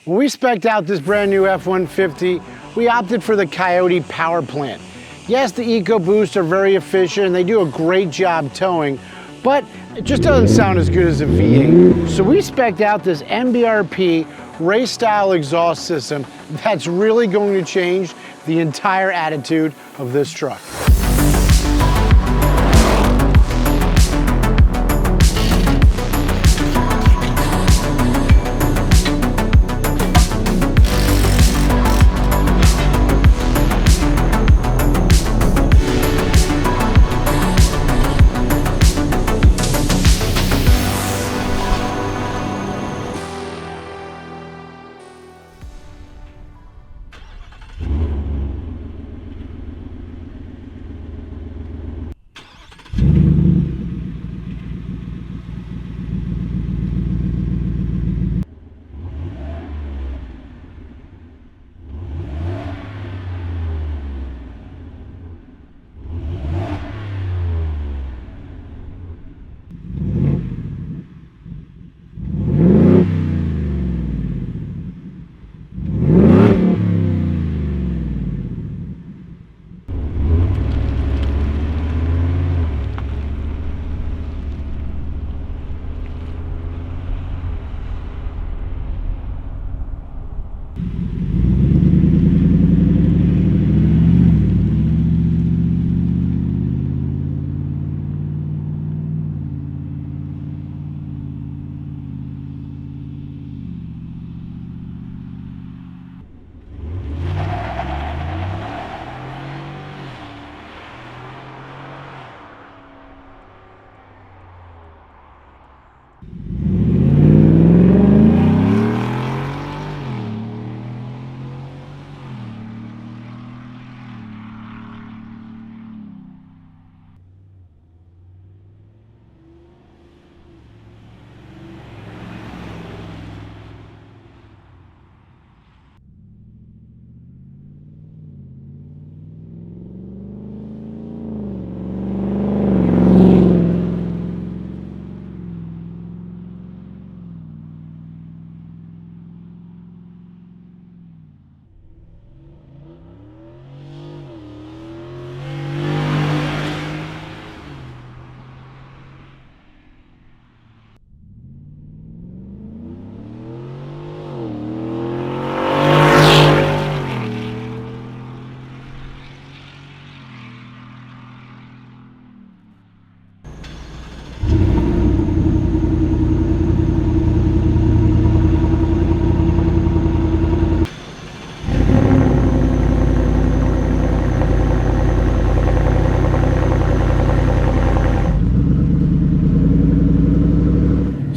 When we spec'd out this brand new F-150, we opted for the Coyote power plant. Yes, the EcoBoosts are very efficient and they do a great job towing, but it just doesn't sound as good as a V8. So we spec'd out this MBRP race style exhaust system that's really going to change the entire attitude of this truck.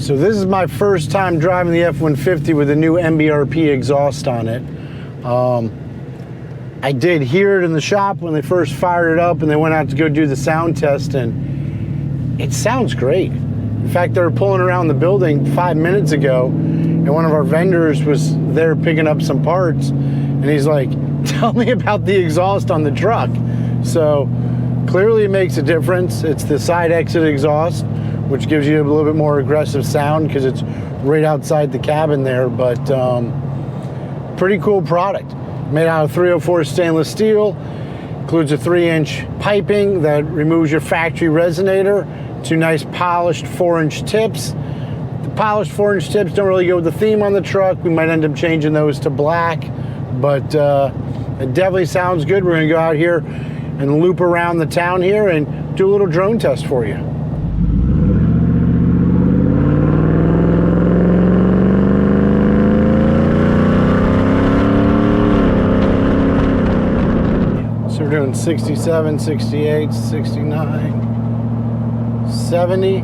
So this is my first time driving the F-150 with a new MBRP exhaust on it. I did hear it in the shop when they first fired it up and they went out to go do the sound test, and it sounds great. In fact, they were pulling around the building 5 minutes ago and one of our vendors was there picking up some parts and he's like, tell me about the exhaust on the truck. So clearly it makes a difference. It's the side exit exhaust, which gives you a little bit more aggressive sound because it's right outside the cabin there, but pretty cool product. Made out of 304 stainless steel, includes a 3-inch piping that removes your factory resonator, 2 nice polished 4-inch tips. The polished 4-inch tips don't really go with the theme on the truck. We might end up changing those to black, but it definitely sounds good. We're gonna go out here and loop around the town here and do a little drone test for you. We're doing 67, 68, 69, 70.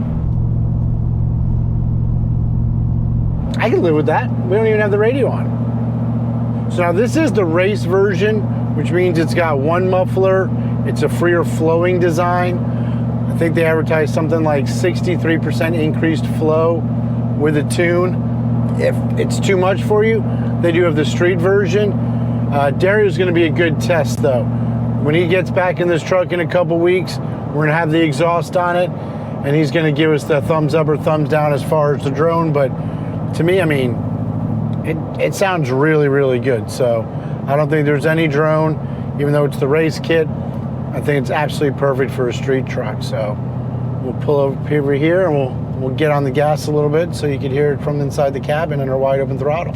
I can live with that. We don't even have the radio on. So now this is the race version, which means it's got one muffler. It's a freer flowing design. I think they advertise something like 63% increased flow with a tune. If it's too much for you, they do have the street version. Dario's gonna be a good test though. When he gets back in this truck in a couple weeks, we're gonna have the exhaust on it, and he's gonna give us the thumbs up or thumbs down as far as the drone. But to me, I mean, it sounds really, really good. So I don't think there's any drone, even though it's the race kit. I think it's absolutely perfect for a street truck. So we'll pull over here and we'll get on the gas a little bit so you can hear it from inside the cabin and our wide open throttle.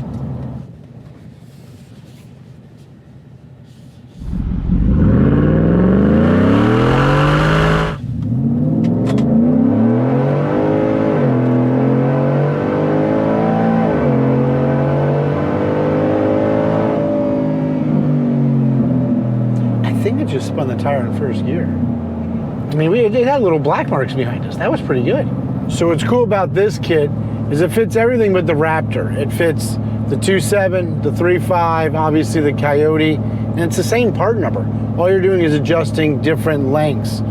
I think it just spun the tire in first gear. I mean, it had little black marks behind us. That was pretty good. So what's cool about this kit is it fits everything but the Raptor. It fits the 2.7, the 3.5, obviously the Coyote, and it's the same part number. All you're doing is adjusting different lengths,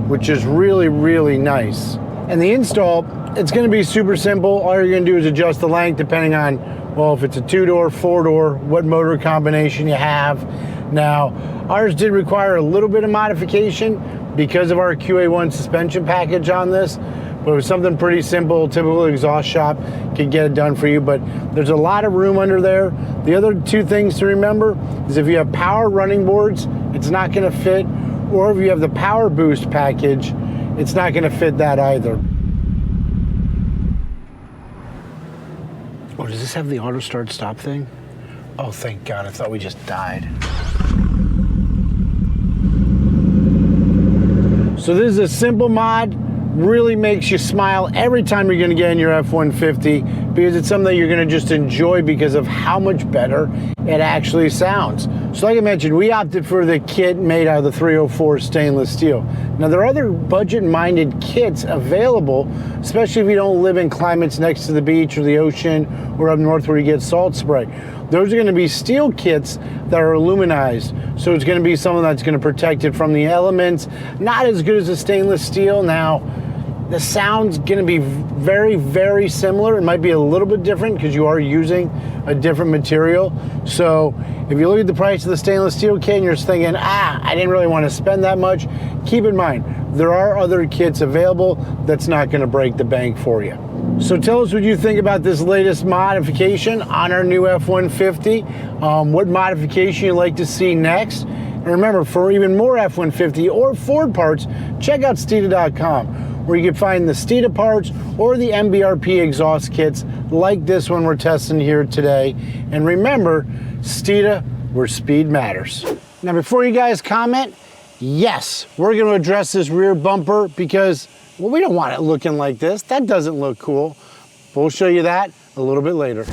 which is really, really nice. And the install, it's gonna be super simple. All you're gonna do is adjust the length depending on, well, if it's a 2-door, 4-door, what motor combination you have. Now, ours did require a little bit of modification because of our QA1 suspension package on this, but it was something pretty simple. Typical exhaust shop could get it done for you, but there's a lot of room under there. The other two things to remember is if you have power running boards, it's not gonna fit, or if you have the power boost package, it's not gonna fit that either. Oh, does this have the auto start stop thing? Oh, thank God, I thought we just died. So this is a simple mod, really makes you smile every time you're gonna get in your F-150 because it's something that you're gonna just enjoy because of how much better it actually sounds. So like I mentioned, we opted for the kit made out of the 304 stainless steel. Now there are other budget-minded kits available, especially if you don't live in climates next to the beach or the ocean or up north where you get salt spray. Those are gonna be steel kits that are aluminized. So it's gonna be something that's gonna protect it from the elements. Not as good as a stainless steel. Now, the sound's gonna be very, very similar. It might be a little bit different because you are using a different material. So if you look at the price of the stainless steel kit and you're just thinking, I didn't really want to spend that much, keep in mind, there are other kits available that's not gonna break the bank for you. So tell us what you think about this latest modification on our new F-150. What modification you'd like to see next. And remember, for even more F-150 or Ford parts, check out Steeda.com, where you can find the Steeda parts or the MBRP exhaust kits like this one we're testing here today. And remember, Steeda, where speed matters. Now, before you guys comment, yes, we're gonna address this rear bumper because, well, we don't want it looking like this. That doesn't look cool. We'll show you that a little bit later.